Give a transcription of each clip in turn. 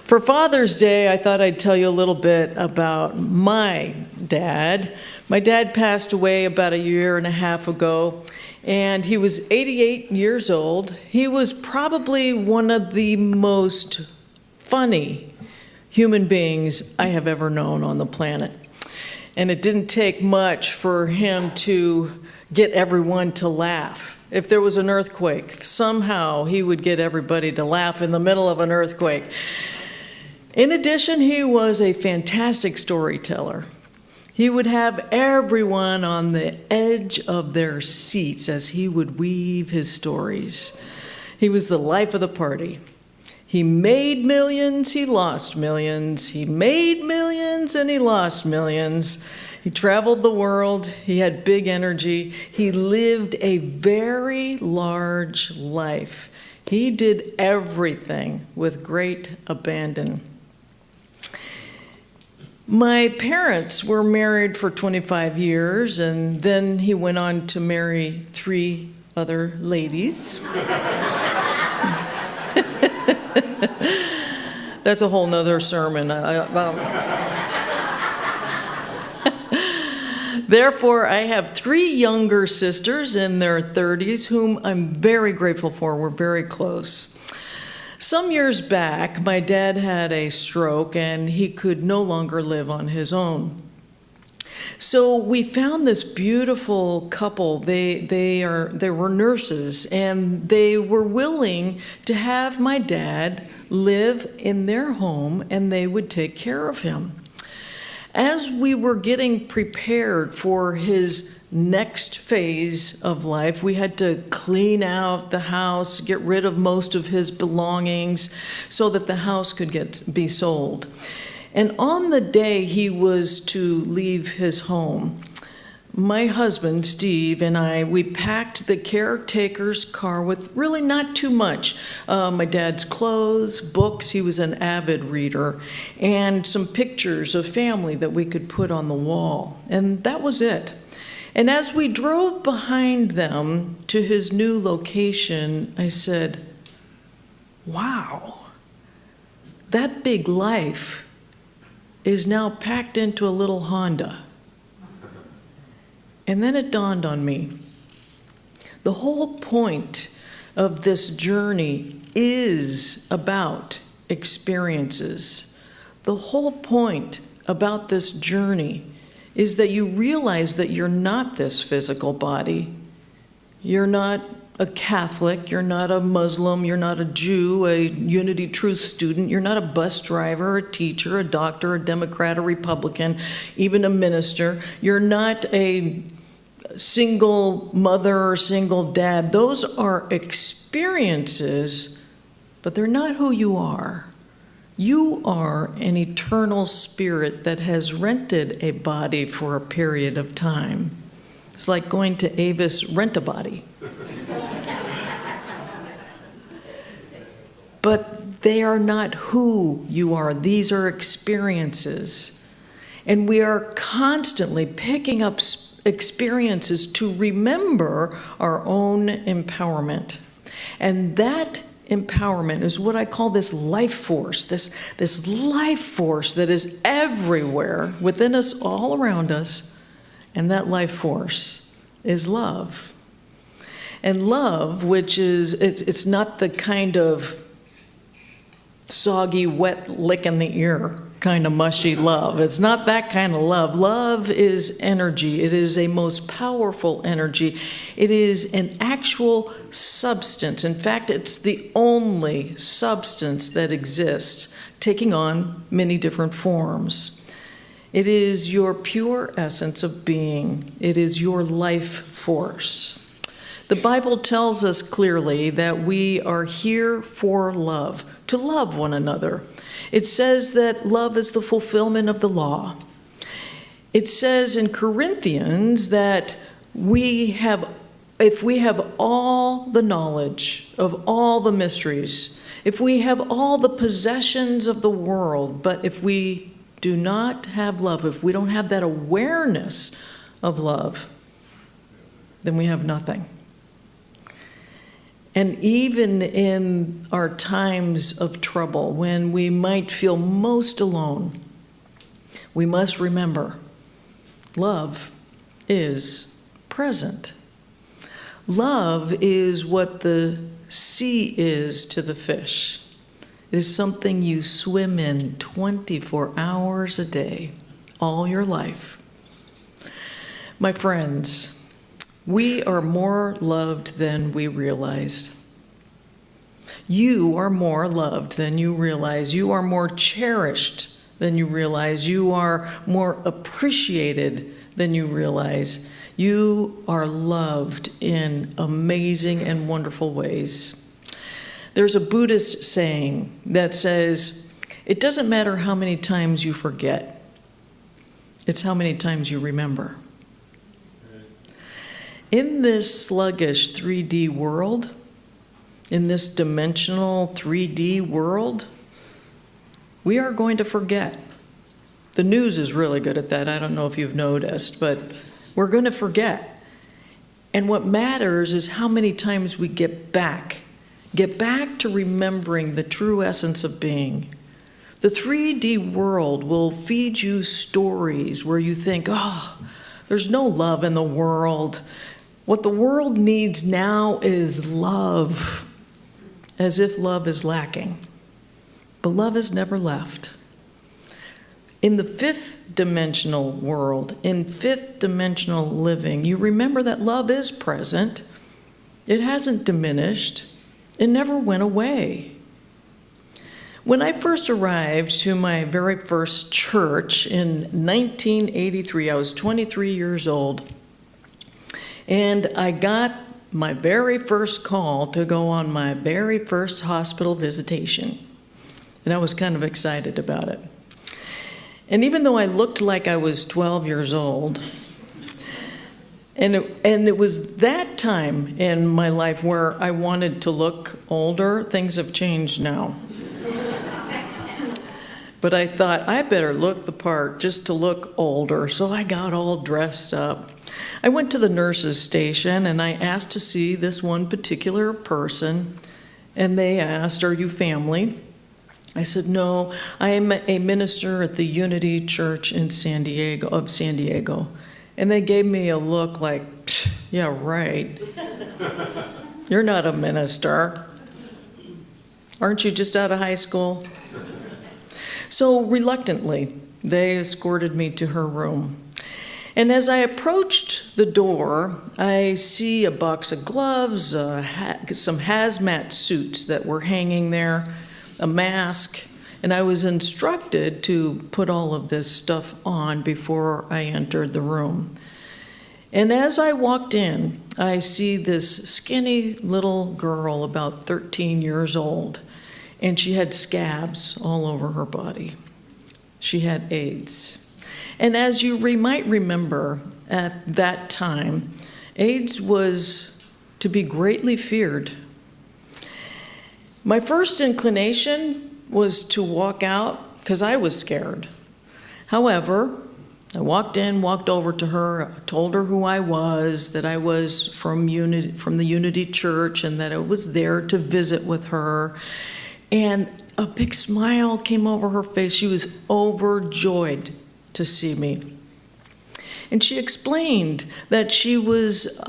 For Father's Day, I thought I'd tell you a little bit about my dad. My dad passed away about a year and a half ago, and he was 88 years old. He was probably one of the most funny human beings I have ever known on the planet. And it didn't take much for him to get everyone to laugh. If there was an earthquake, somehow he would get everybody to laugh in the middle of an earthquake. In addition, he was a fantastic storyteller. He would have everyone on the edge of their seats as he would weave his stories. He was the life of the party. He made millions, he lost millions. He made millions and he lost millions. He traveled the world, he had big energy, he lived a very large life. He did everything with great abandon. My parents were married for 25 years, and then he went on to marry 3 other ladies. That's a whole nother sermon. Therefore, I have 3 younger sisters in their 30s whom I'm very grateful for. We're very close. Some years back, my dad had a stroke and he could no longer live on his own. So we found this beautiful couple. They were nurses, and they were willing to have my dad live in their home, and they would take care of him. As we were getting prepared for his next phase of life, we had to clean out the house, get rid of most of his belongings so that the house could be sold. And on the day he was to leave his home, my husband, Steve, and I, we packed the caretaker's car with really not too much. My dad's clothes, books, he was an avid reader, and some pictures of family that we could put on the wall. And that was it. And as we drove behind them to his new location, I said, wow, that big life is now packed into a little Honda. And then it dawned on me, the whole point of this journey is about experiences. The whole point about this journey is that you realize that you're not this physical body. You're not a Catholic, you're not a Muslim, you're not a Jew, a Unity Truth student, you're not a bus driver, a teacher, a doctor, a Democrat, a Republican, even a minister. You're not a single mother or single dad. Those are experiences, but they're not who you are. You are an eternal spirit that has rented a body for a period of time. It's like going to Avis Rent-A-Body. But they are not who you are. These are experiences. And we are constantly picking up experiences to remember our own empowerment. And that empowerment is what I call this life force, this life force that is everywhere within us, all around us. And that life force is love. And love, which is, it's not the kind of soggy, wet, lick in the ear kind of mushy love. It's not that kind of love. Love is energy. It is a most powerful energy. It is an actual substance. In fact, it's the only substance that exists, taking on many different forms. It is your pure essence of being. It is your life force. The Bible tells us clearly that we are here for love, to love one another. It says that love is the fulfillment of the law. It says in Corinthians that if we have all the knowledge of all the mysteries, if we have all the possessions of the world, but if we do not have love, if we don't have that awareness of love, then we have nothing. And even in our times of trouble, when we might feel most alone, we must remember love is present. Love is what the sea is to the fish. It is something you swim in 24 hours a day, all your life. My friends, we are more loved than we realized. You are more loved than you realize. You are more cherished than you realize. You are more appreciated than you realize. You are loved in amazing and wonderful ways. There's a Buddhist saying that says, it doesn't matter how many times you forget, it's how many times you remember. In this sluggish 3D world, in this dimensional 3D world, we are going to forget. The news is really good at that. I don't know if you've noticed, but we're going to forget. And what matters is how many times we get back to remembering the true essence of being. The 3D world will feed you stories where you think, oh, there's no love in the world. What the world needs now is love, as if love is lacking. But love has never left. In the fifth dimensional world, in fifth dimensional living, you remember that love is present. It hasn't diminished. It never went away. When I first arrived to my very first church in 1983, I was 23 years old, and I got my very first call to go on my very first hospital visitation. And I was kind of excited about it. And even though I looked like I was 12 years old, and it was that time in my life where I wanted to look older. Things have changed now. But I thought, I better look the part just to look older, so I got all dressed up. I went to the nurse's station, and I asked to see this one particular person, and they asked, are you family? I said, no, I am a minister at the Unity Church in San Diego. And they gave me a look like, yeah, right. You're not a minister. Aren't you just out of high school? So reluctantly, they escorted me to her room. And as I approached the door, I see a box of gloves, some hazmat suits that were hanging there, a mask, and I was instructed to put all of this stuff on before I entered the room. And as I walked in, I see this skinny little girl, about 13 years old, and she had scabs all over her body. She had AIDS. And as you might remember, at that time, AIDS was to be greatly feared. My first inclination was to walk out because I was scared. However, I walked over to her, told her who I was, that I was from the Unity Church, and that I was there to visit with her. And a big smile came over her face. She was overjoyed to see me. And she explained that she was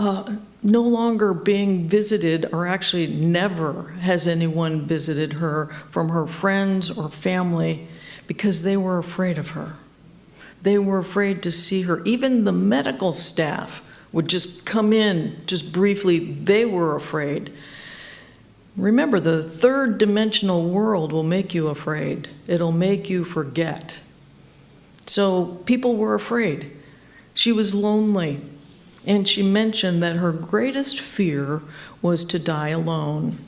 no longer being visited, or actually never has anyone visited her from her friends or family, because they were afraid of her. They were afraid to see her. Even the medical staff would just come in, just briefly. They were afraid. Remember, the third dimensional world will make you afraid. It'll make you forget. So people were afraid. She was lonely, and she mentioned that her greatest fear was to die alone.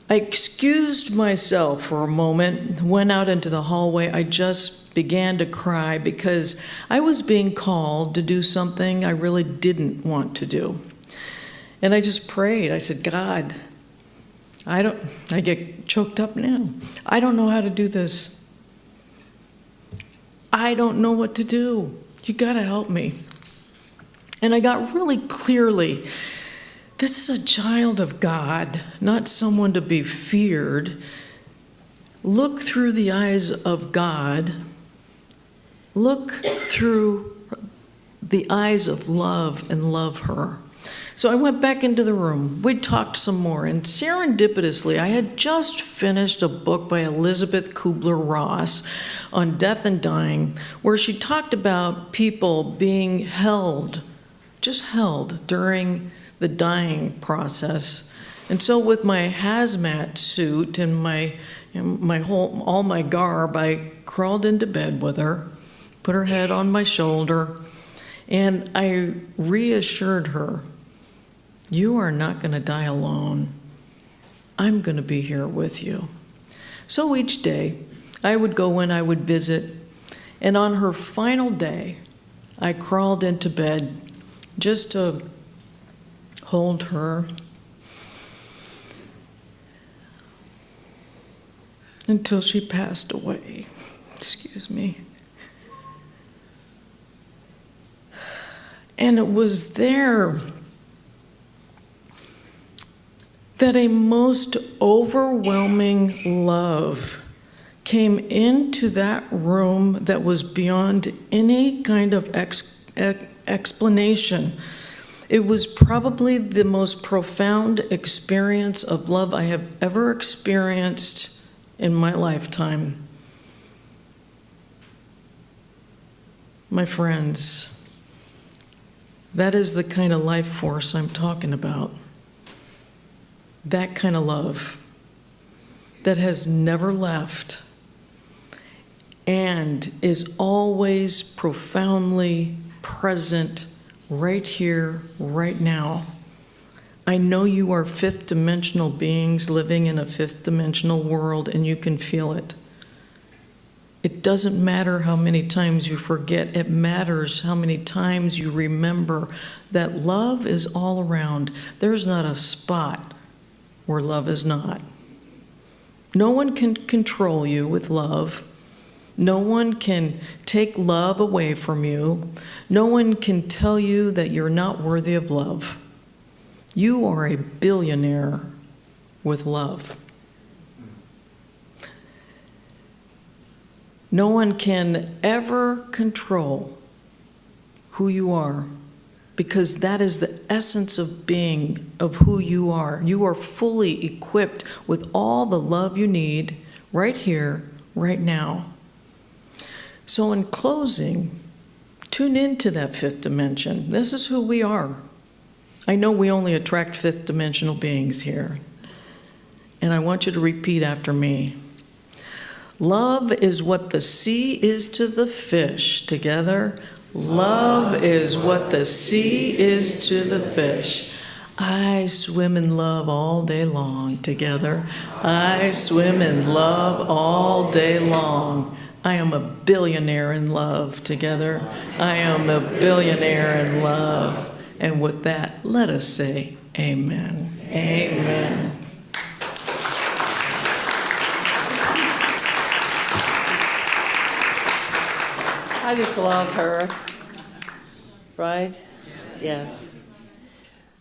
I excused myself for a moment, went out into the hallway. I just began to cry because I was being called to do something I really didn't want to do. And I just prayed. I said, God, I get choked up now. I don't know how to do this. I don't know what to do. You got to help me. And I got really clearly This is a child of God, not someone to be feared. Look through the eyes of God. Look through the eyes of love and love her. So I went back into the room. We talked some more, and serendipitously, I had just finished a book by Elizabeth Kubler-Ross on death and dying, where she talked about people being held, just held, during the dying process. And so with my hazmat suit and all my garb, I crawled into bed with her, put her head on my shoulder, and I reassured her, you are not going to die alone. I'm going to be here with you. So each day, I would go in, I would visit, and on her final day, I crawled into bed just to hold her until she passed away. Excuse me. And it was there that a most overwhelming love came into that room that was beyond any kind of explanation. It was probably the most profound experience of love I have ever experienced in my lifetime. My friends, that is the kind of life force I'm talking about. That kind of love that has never left and is always profoundly present right here, right now. I know you are fifth dimensional beings living in a fifth dimensional world, and you can feel it. It doesn't matter how many times you forget. It matters how many times you remember that love is all around. There's not a spot where love is not. No one can control you with love. No one can take love away from you. No one can tell you that you're not worthy of love. You are a billionaire with love. No one can ever control who you are, because that is the essence of being, of who you are. You are fully equipped with all the love you need right here, right now. So in closing, tune into that fifth dimension. This is who we are. I know we only attract fifth dimensional beings here. And I want you to repeat after me. Love is what the sea is to the fish. Together. Love is what the sea is to the fish. I swim in love all day long. Together. I swim in love all day long. I am a billionaire in love. Together. I am a billionaire in love. And with that, let us say amen. Amen. I just love her, right? Yes.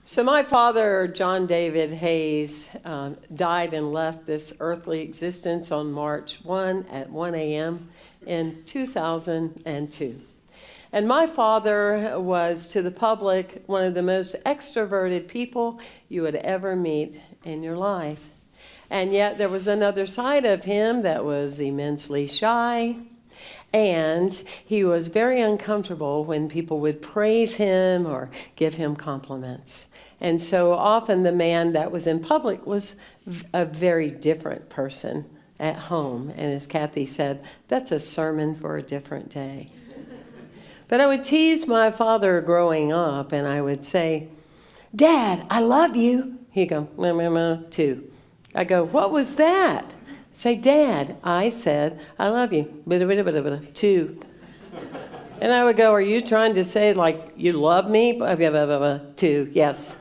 So my father, John David Hayes, died and left this earthly existence on March 1 at 1 a.m. in 2002. And my father was, to the public, one of the most extroverted people you would ever meet in your life. And yet there was another side of him that was immensely shy. And he was very uncomfortable when people would praise him or give him compliments. And so often the man that was in public was a very different person at home. And as Cathy said, that's a sermon for a different day. But I would tease my father growing up, and I would say, Dad, I love you. He'd go, meh, meh, meh, too. I go, what was that? Say, Dad, I said, I love you, too. And I would go, are you trying to say, like, you love me? Too, yes.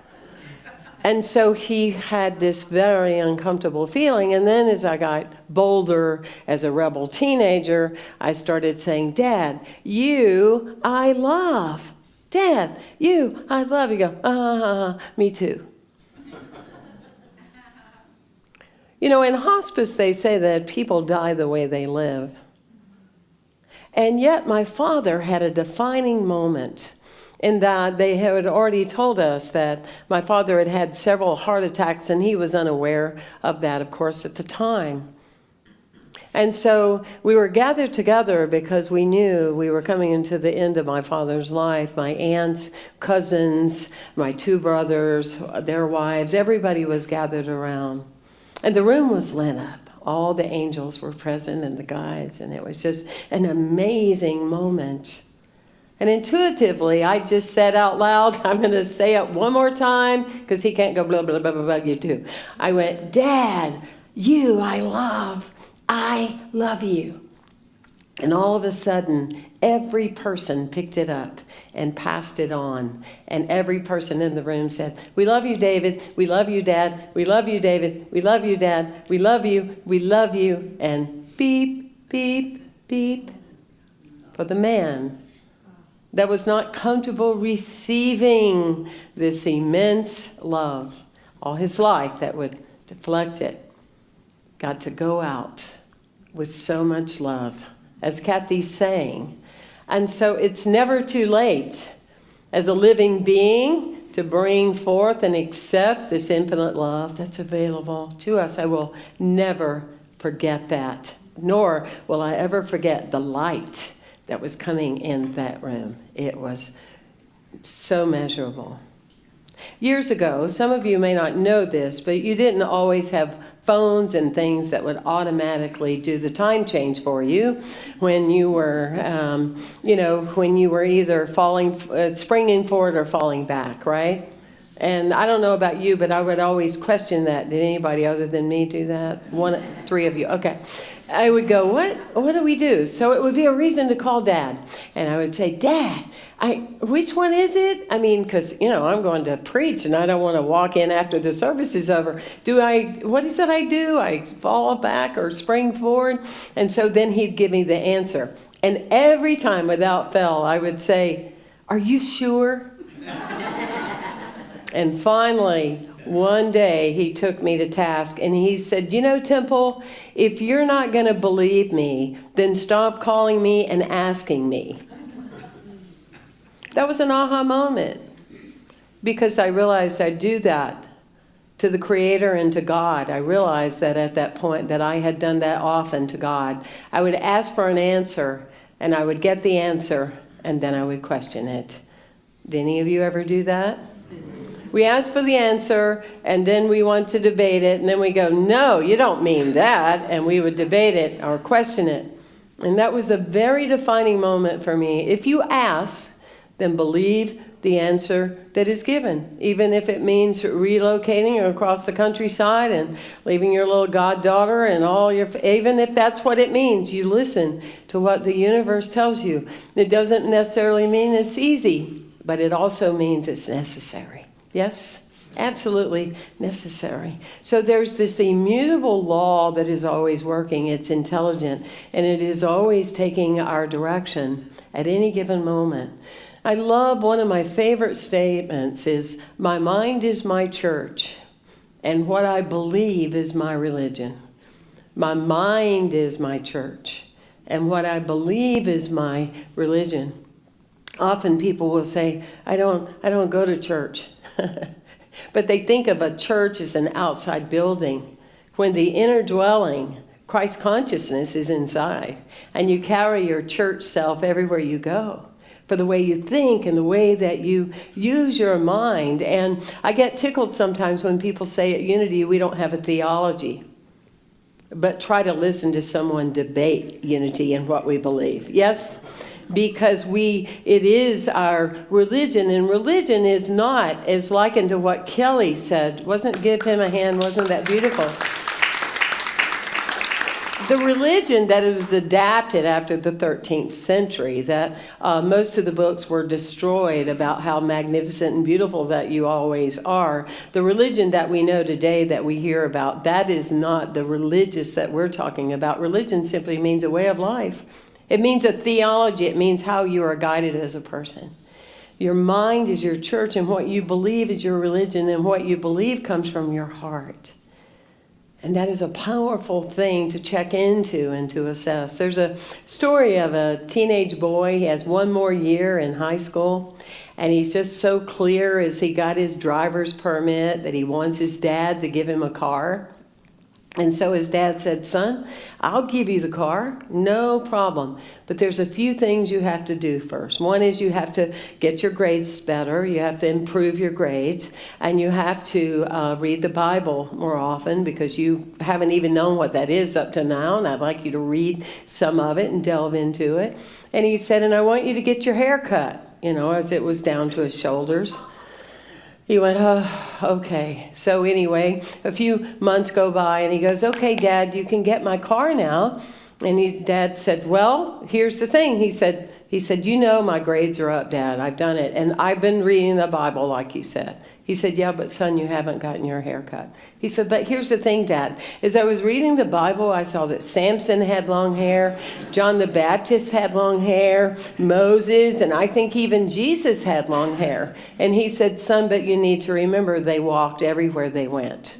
And so he had this very uncomfortable feeling. And then as I got bolder as a rebel teenager, I started saying, Dad, you, I love. Dad, you, I love. You go, me too. You know, in hospice, they say that people die the way they live. And yet my father had a defining moment in that they had already told us that my father had had several heart attacks, and he was unaware of that, of course, at the time. And so we were gathered together because we knew we were coming into the end of my father's life. My aunts, cousins, my two brothers, their wives, everybody was gathered around. And the room was lit up. All the angels were present and the guides, and it was just an amazing moment. And intuitively, I just said out loud, I'm going to say it one more time, because he can't go blah, blah, blah, blah, blah, you too. I went, Dad, you I love you. And all of a sudden, every person picked it up and passed it on. And every person in the room said, we love you, David. We love you, Dad. We love you, David. We love you, Dad. We love you. We love you. And beep, beep, beep. For the man that was not comfortable receiving this immense love all his life that would deflect it, got to go out with so much love, as Cathy's saying. And so it's never too late as a living being to bring forth and accept this infinite love that's available to us. I will never forget that, nor will I ever forget the light that was coming in that room. It was so measurable. Years ago, some of you may not know this, but you didn't always have phones and things that would automatically do the time change for you when you were, when you were either springing forward or falling back, right? And I don't know about you, but I would always question that. Did anybody other than me do that? Three of you, okay. I would go, what do we do? So it would be a reason to call Dad. And I would say, Dad, which one is it? I mean, because, I'm going to preach and I don't want to walk in after the service is over. What is it I do? I fall back or spring forward? And so then he'd give me the answer. And every time without fail, I would say, are you sure? And finally, one day he took me to task and he said, Temple, if you're not going to believe me, then stop calling me and asking me. That was an aha moment, because I realized I'd do that to the Creator and to God. I realized that at that point that I had done that often to God. I would ask for an answer and I would get the answer and then I would question it. Did any of you ever do that? We ask for the answer and then we want to debate it and then we go, no, you don't mean that. And we would debate it or question it. And that was a very defining moment for me. If you ask, then believe the answer that is given, even if it means relocating across the countryside and leaving your little goddaughter and even if that's what it means, you listen to what the universe tells you. It doesn't necessarily mean it's easy, but it also means it's necessary. Yes, absolutely necessary. So there's this immutable law that is always working. It's intelligent, and it is always taking our direction at any given moment. I love one of my favorite statements is, my mind is my church, and what I believe is my religion. My mind is my church, and what I believe is my religion. Often people will say, I don't go to church. But they think of a church as an outside building, when the inner dwelling, Christ consciousness, is inside, and you carry your church self everywhere you go. For the way you think and the way that you use your mind. And I get tickled sometimes when people say at Unity we don't have a theology. But try to listen to someone debate Unity and what we believe. Yes? Because it is our religion, and religion is not as likened to what Kelly said. Give him a hand, wasn't that beautiful? The religion that it was adapted after the 13th century, that most of the books were destroyed about how magnificent and beautiful that you always are. The religion that we know today, that we hear about, that is not the religious that we're talking about. Religion simply means a way of life. It means a theology. It means how you are guided as a person. Your mind is your church, and what you believe is your religion, and what you believe comes from your heart. And that is a powerful thing to check into and to assess. There's a story of a teenage boy. He has one more year in high school, and he's just so clear as he got his driver's permit that he wants his dad to give him a car. And so his dad said, "Son, I'll give you the car, no problem. But there's a few things you have to do first. One is you have to get your grades better. You have to improve your grades. And you have to read the Bible more often, because you haven't even known what that is up to now. And I'd like you to read some of it and delve into it." And he said, "And I want you to get your hair cut," as it was down to his shoulders. He went, "Oh, okay." So anyway, a few months go by, and he goes, "Okay, Dad, you can get my car now." And Dad said, "Well, here's the thing." He said, "My grades are up, Dad. I've done it. And I've been reading the Bible like you said." He said, "Yeah, but son, you haven't gotten your hair cut." He said, "But here's the thing, Dad. As I was reading the Bible, I saw that Samson had long hair, John the Baptist had long hair, Moses, and I think even Jesus had long hair." And he said, "Son, but you need to remember they walked everywhere they went."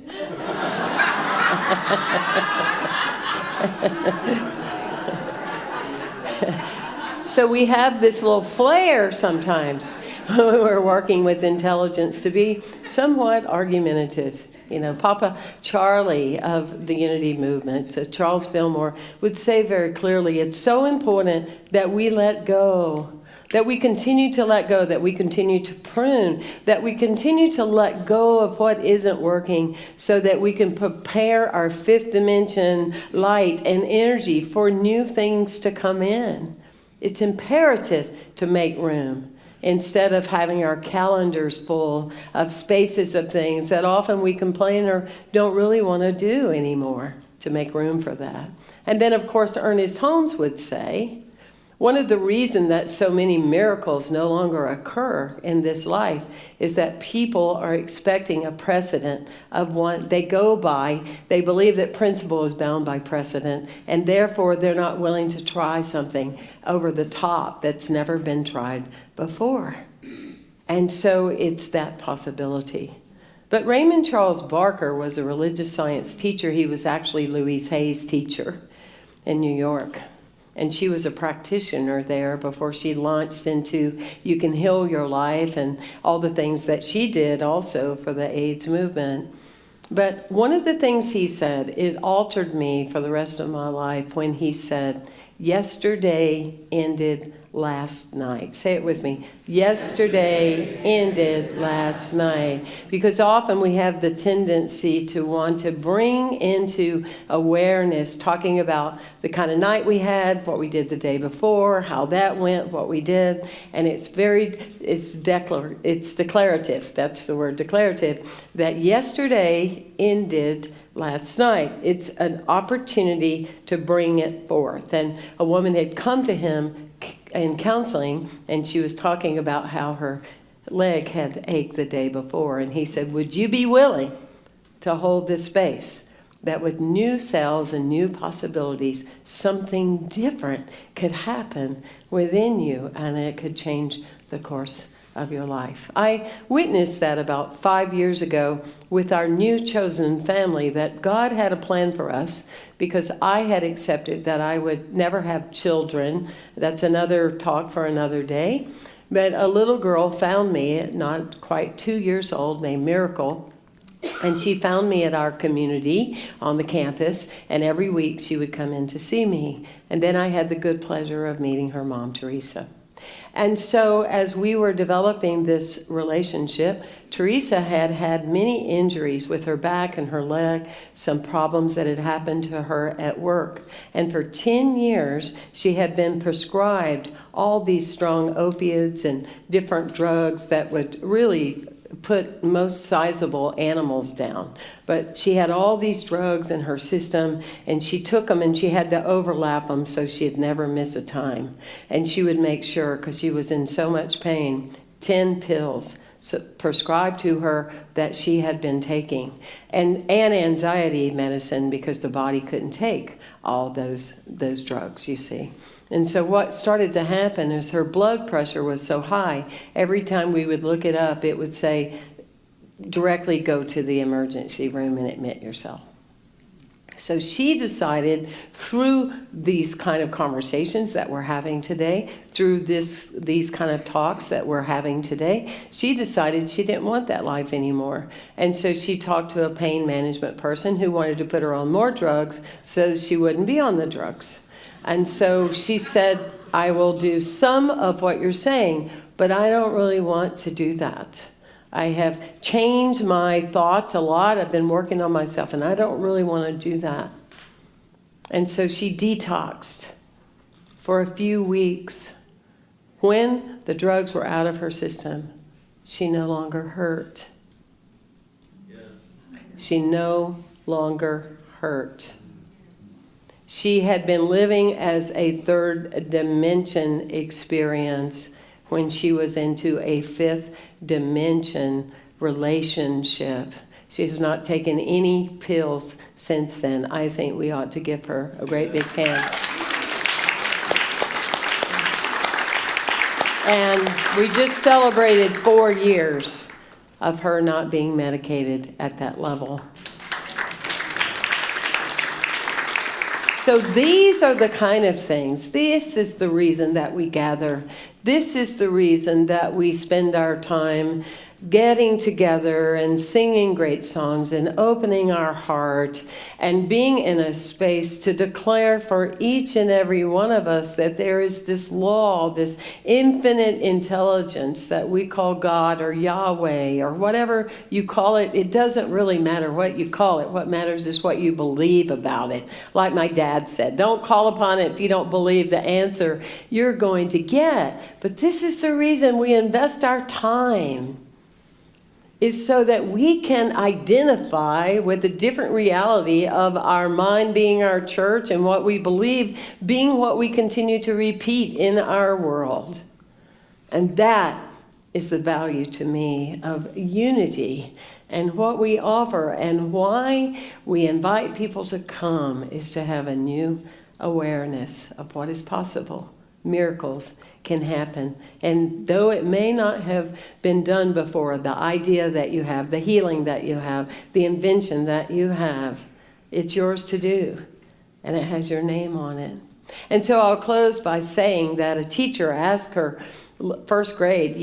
So we have this little flair sometimes when we're working with intelligence to be somewhat argumentative. Papa Charlie of the Unity Movement, Charles Fillmore, would say very clearly, it's so important that we let go, that we continue to let go, that we continue to prune, that we continue to let go of what isn't working so that we can prepare our fifth dimension light and energy for new things to come in. It's imperative to make room, instead of having our calendars full of spaces of things that often we complain or don't really want to do anymore, to make room for that. And then, of course, Ernest Holmes would say, one of the reasons that so many miracles no longer occur in this life is that people are expecting a precedent of one they go by. They believe that principle is bound by precedent, and therefore they're not willing to try something over the top that's never been tried before. And so it's that possibility. But Raymond Charles Barker was a religious science teacher. He was actually Louise Hay's teacher in New York. And she was a practitioner there before she launched into You Can Heal Your Life and all the things that she did also for the AIDS movement. But one of the things he said, it altered me for the rest of my life when he said, "Yesterday ended last night." Say it with me. Yesterday ended last night. Because often we have the tendency to want to bring into awareness, talking about the kind of night we had, what we did the day before, how that went, what we did. And it's declarative. That's the word, declarative. That yesterday ended last night. It's an opportunity to bring it forth. And a woman had come to him in counseling, and she was talking about how her leg had ached the day before. And he said, "Would you be willing to hold this space, that with new cells and new possibilities, something different could happen within you, and it could change the course of your life?" I witnessed that about 5 years ago with our new chosen family, that God had a plan for us, because I had accepted that I would never have children. That's another talk for another day. But a little girl found me at not quite 2 years old, named Miracle. And she found me at our community on the campus, and every week she would come in to see me. And then I had the good pleasure of meeting her mom, Teresa. And so as we were developing this relationship, Teresa had had many injuries with her back and her leg, some problems that had happened to her at work. And for 10 years, she had been prescribed all these strong opiates and different drugs that would really put most sizable animals down. But she had all these drugs in her system, and she took them and she had to overlap them so she'd never miss a time. And she would make sure, because she was in so much pain, 10 pills prescribed to her that she had been taking, and anxiety medicine, because the body couldn't take all those drugs, you see. And so what started to happen is her blood pressure was so high, every time we would look it up, it would say, directly go to the emergency room and admit yourself. So she decided through these kind of conversations that we're having today, through these kind of talks that we're having today, she decided she didn't want that life anymore. And so she talked to a pain management person who wanted to put her on more drugs so she wouldn't be on the drugs. And so she said, I will do some of what you're saying, but I don't really want to do that. I have changed my thoughts a lot. I've been working on myself, and I don't really want to do that. And so she detoxed for a few weeks. When the drugs were out of her system, she no longer hurt. Yes. She no longer hurt. She had been living as a third dimension experience when she was into a fifth dimension relationship. She has not taken any pills since then. I think we ought to give her a great big hand. And we just celebrated 4 years of her not being medicated at that level. So these are the kind of things. This is the reason that we gather. This is the reason that we spend our time getting together and singing great songs and opening our heart and being in a space to declare for each and every one of us that there is this law, this infinite intelligence that we call God or Yahweh or whatever you call it. It doesn't really matter what you call it. What matters is what you believe about it. Like my dad said, don't call upon it if you don't believe the answer you're going to get. But this is the reason we invest our time, is so that we can identify with the different reality of our mind being our church and what we believe being what we continue to repeat in our world. And that is the value to me of unity and what we offer, and why we invite people to come is to have a new awareness of what is possible. Miracles can happen. And though it may not have been done before, the idea that you have, the healing that you have, the invention that you have, it's yours to do. And it has your name on it. And so I'll close by saying that a teacher asked her, first grade,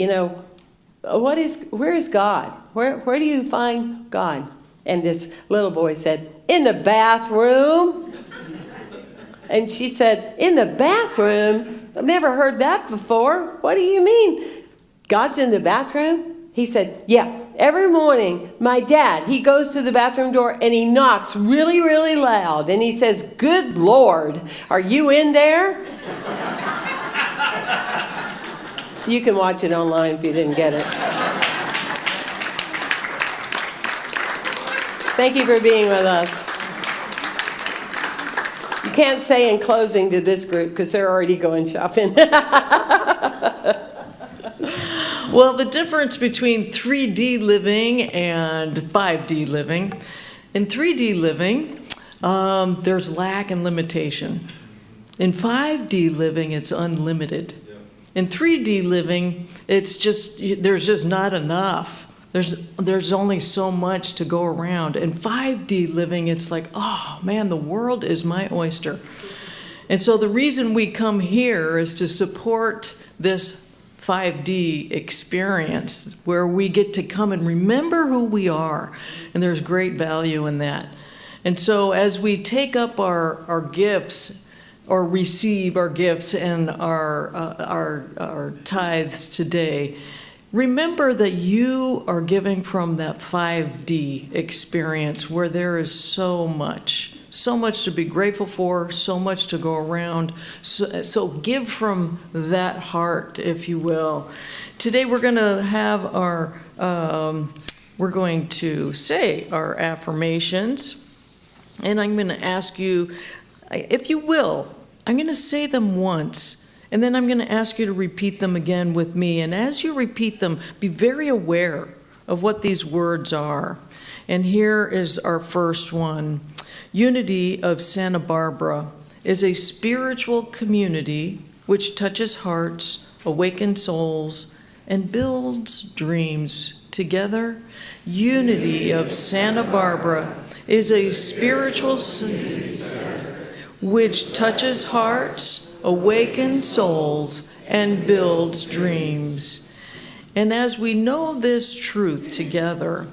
where is God? Where do you find God? And this little boy said, in the bathroom. And she said, in the bathroom? I've never heard that before. What do you mean? God's in the bathroom? He said, yeah. Every morning, my dad, he goes to the bathroom door and he knocks really, really loud. And he says, good Lord, are you in there? You can watch it online if you didn't get it. Thank you for being with us. You can't say in closing to this group because they're already going shopping. Well, the difference between 3D living and 5D living. In 3D living, there's lack and limitation. In 5D living, it's unlimited. In 3D living, there's just not enough. There's only so much to go around. In 5D living, it's like, oh man, the world is my oyster. And so the reason we come here is to support this 5D experience where we get to come and remember who we are. And there's great value in that. And so as we take up our gifts, or receive our gifts and our tithes today, remember that you are giving from that 5D experience where there is so much to be grateful for, so much to go around. So give from that heart, if you will. Today we're going to have we're going to say our affirmations, and I'm going to ask you, if you will, I'm going to say them once, and then I'm going to ask you to repeat them again with me. And as you repeat them, be very aware of what these words are. And here is our first one. Unity of Santa Barbara is a spiritual community which touches hearts, awakens souls, and builds dreams. Together, Unity of Santa Barbara is a spiritual which touches hearts, awakens souls, and builds dreams. And as we know this truth together,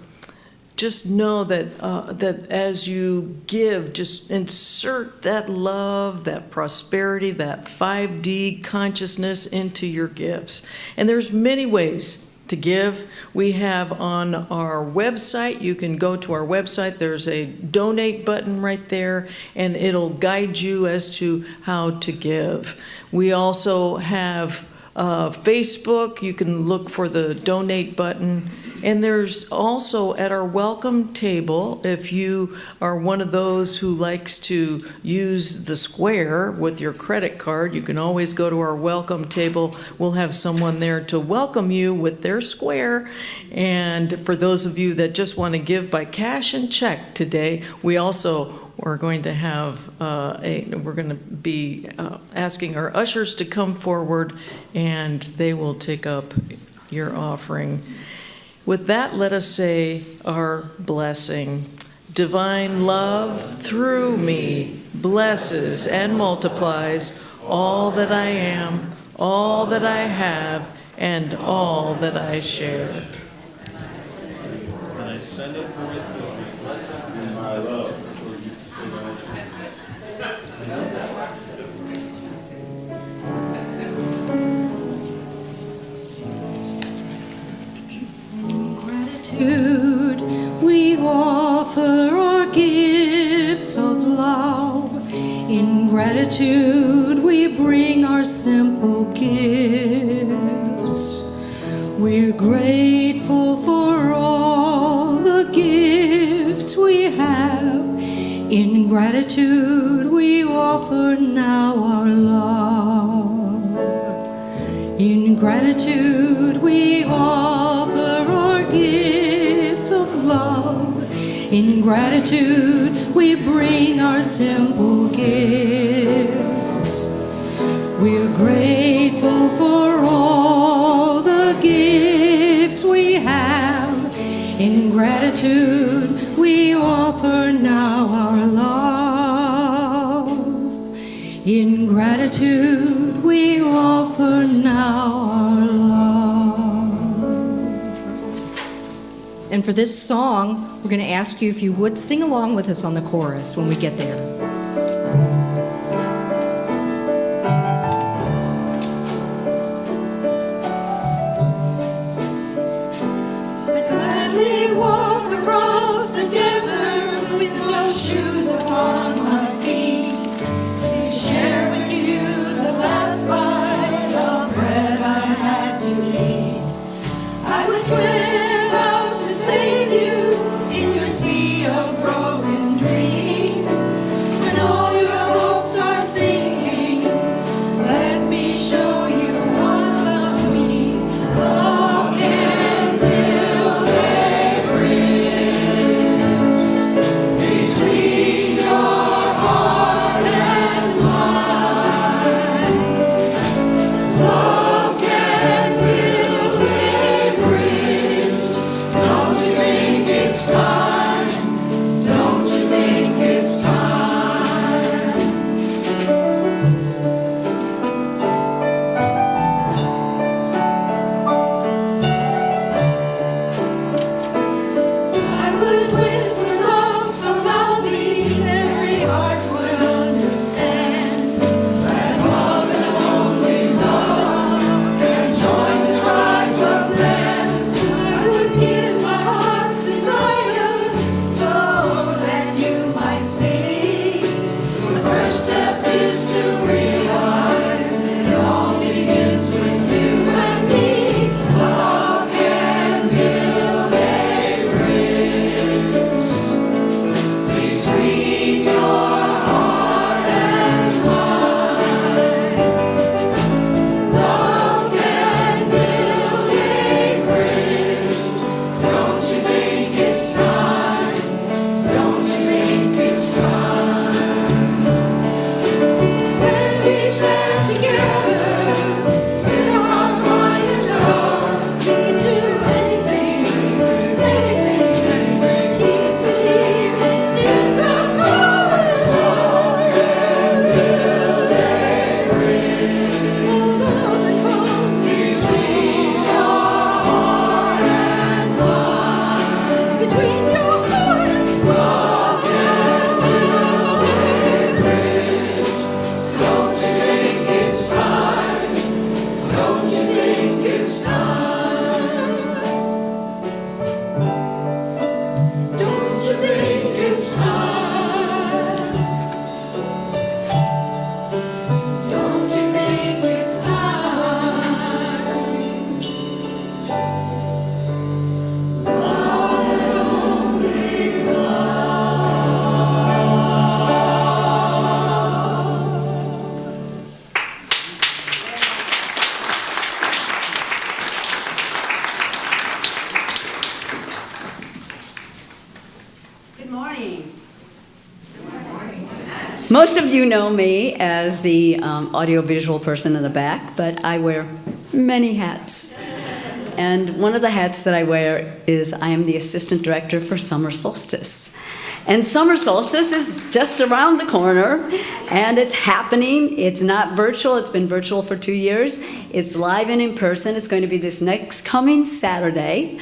just know that that as you give, just insert that love, that prosperity, that 5D consciousness into your gifts. And there's many ways to give. We have on our website, you can go to our website, there's a donate button right there, and it'll guide you as to how to give. We also have Facebook, you can look for the donate button. And there's also at our welcome table, if you are one of those who likes to use the square with your credit card, you can always go to our welcome table. We'll have someone there to welcome you with their square. And for those of you that just want to give by cash and check today, we also are going to have we're going to be asking our ushers to come forward, and they will take up your offering. With that, let us say our blessing. Divine love through me blesses and multiplies all that I am, all that I have, and all that I share. And I send it forth with blessings in my love. We offer our gifts of love. In gratitude, we bring our simple gifts. We're grateful for all the gifts we have. In gratitude, we offer now our love. In gratitude, we offer our gifts of love. In gratitude, we bring our simple gifts. We're grateful for all the gifts we have. In gratitude, we offer now our love. In gratitude, we offer now our love. And for this song, we're going to ask you if you would sing along with us on the chorus when we get there. I'd gladly walk across the desert with no shoes upon my feet to share with you the last bite of bread I had to eat. I would swim out to save you in your sea of broken dreams. Most of you know me as the audiovisual person in the back, but I wear many hats. And one of the hats that I wear is I am the assistant director for Summer Solstice. And Summer Solstice is just around the corner, and it's happening. It's not virtual. It's been virtual for 2 years. It's live and in person. It's going to be this next coming Saturday,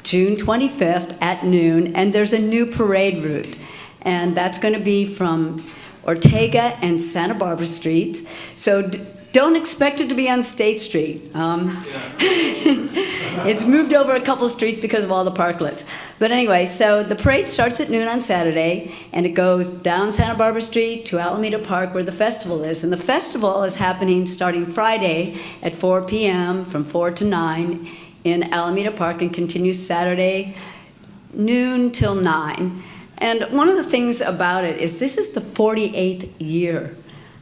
June 25th at noon, and there's a new parade route. And that's going to be from Ortega and Santa Barbara Streets. So don't expect it to be on State Street. It's moved over a couple streets because of all the parklets. But anyway, so the parade starts at noon on Saturday, and it goes down Santa Barbara Street to Alameda Park where the festival is. And the festival is happening starting Friday at 4 p.m. from 4 to 9 in Alameda Park and continues Saturday noon till 9. And one of the things about it is this is the 48th year.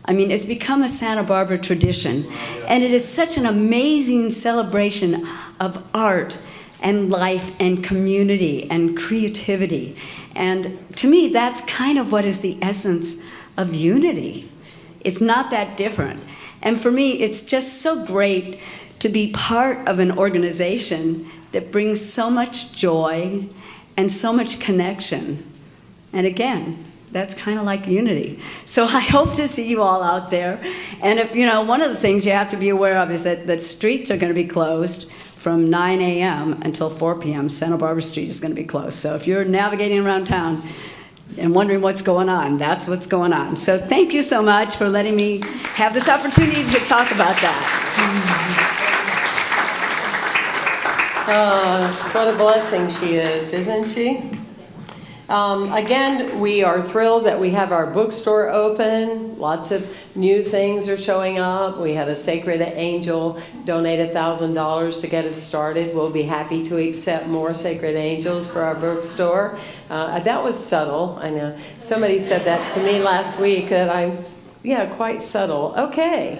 I mean, it's become a Santa Barbara tradition. And it is such an amazing celebration of art and life and community and creativity. And to me, that's kind of what is the essence of unity. It's not that different. And for me, it's just so great to be part of an organization that brings so much joy and so much connection. And again, that's kind of like unity. So I hope to see you all out there. And if, you know, one of the things you have to be aware of is that streets are going to be closed from 9 a.m. until 4 p.m. Santa Barbara Street is going to be closed. So if you're navigating around town and wondering what's going on, that's what's going on. So thank you so much for letting me have this opportunity to talk about that. What a blessing she is, isn't she? Again, we are thrilled that we have our bookstore open. Lots of new things are showing up. We had a Sacred Angel donate $1,000 to get us started. We'll be happy to accept more Sacred Angels for our bookstore. That was subtle, I know. Somebody said that to me last week that quite subtle. Okay.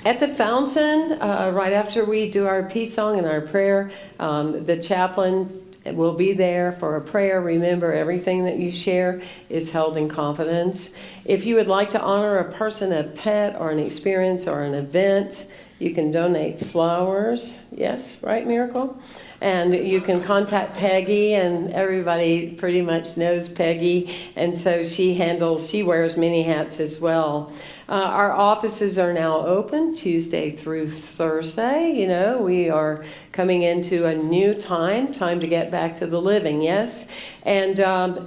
At the fountain, right after we do our peace song and our prayer, the chaplain will be there for a prayer. Remember, everything that you share is held in confidence. If you would like to honor a person, a pet, or an experience, or an event, you can donate flowers. Yes, right, Miracle? And you can contact Peggy, and everybody pretty much knows Peggy, and so she wears many hats as well. Our offices are now open Tuesday through Thursday. You know, we are coming into a new time to get back to the living, yes? And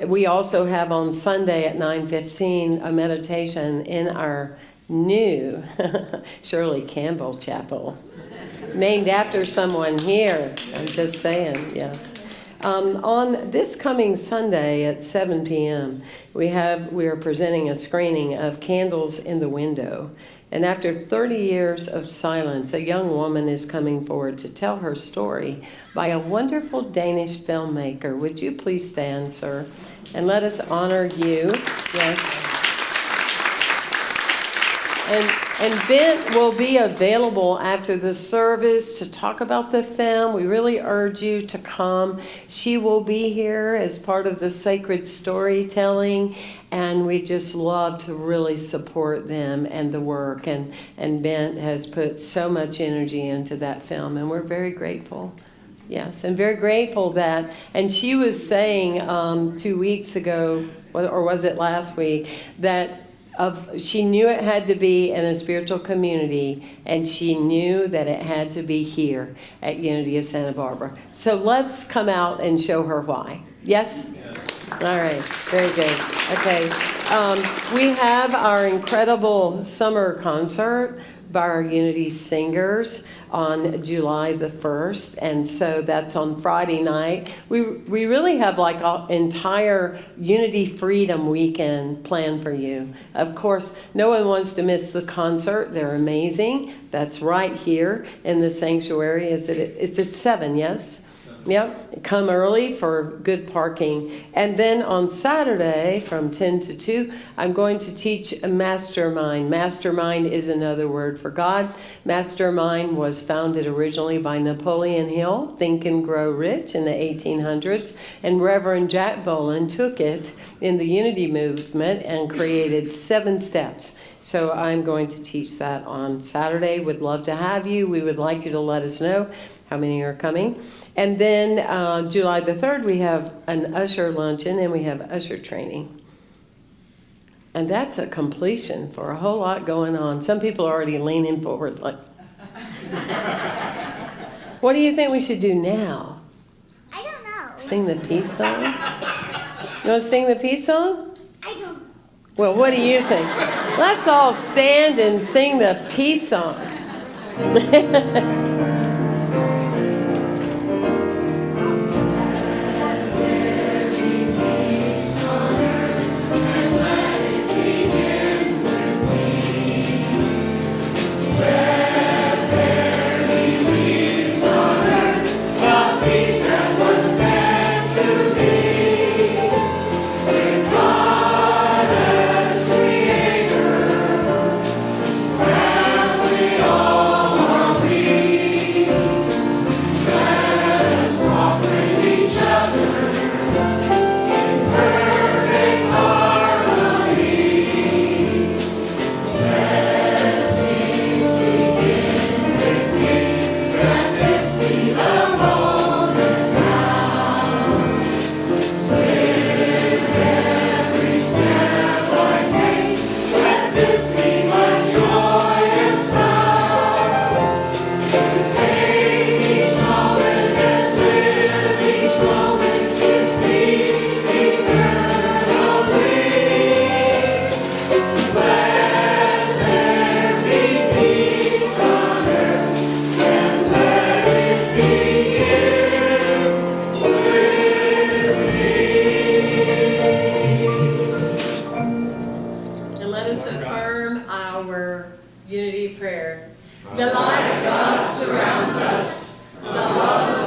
we also have on Sunday at 9:15 a meditation in our new Shirley Campbell Chapel, named after someone here. I'm just saying, yes. On this coming Sunday at 7 p.m., we are presenting a screening of Candles in the Window. And after 30 years of silence, a young woman is coming forward to tell her story by a wonderful Danish filmmaker. Would you please stand, sir, and let us honor you? Yes. And Bent will be available after the service to talk about the film. We really urge you to come. She will be here as part of the sacred storytelling, and we just love to really support them and the work. And Bent has put so much energy into that film, and we're very grateful. Yes, and very grateful that, and she was saying 2 weeks ago, or was it last week, that she knew it had to be in a spiritual community, and she knew that it had to be here at Unity of Santa Barbara. So let's come out and show her why. Yes? All right, very good. Okay, we have our incredible summer concert by our Unity singers on July the 1st, and so that's on Friday night. We really have like an entire Unity Freedom weekend planned for you. Of course, no one wants to miss the concert. They're amazing. That's right here in the sanctuary. It's at 7, yes? Yep, come early for good parking. And then on Saturday from 10 to 2, I'm going to teach a mastermind. Mastermind is another word for God. Mastermind was founded originally by Napoleon Hill, Think and Grow Rich, in the 1800s. And Reverend Jack Boland took it in the Unity Movement and created 7 steps. So I'm going to teach that on Saturday. Would love to have you. We would like you to let us know how many are coming. And then July the 3rd, we have an usher luncheon and we have usher training. And that's a completion for a whole lot going on. Some people are already leaning forward like, what do you think we should do now? I don't know. Sing the peace song? You want to sing the peace song? I don't know. Well, what do you think? Let's all stand and sing the peace song. Unity prayer. The light of God surrounds us. The love of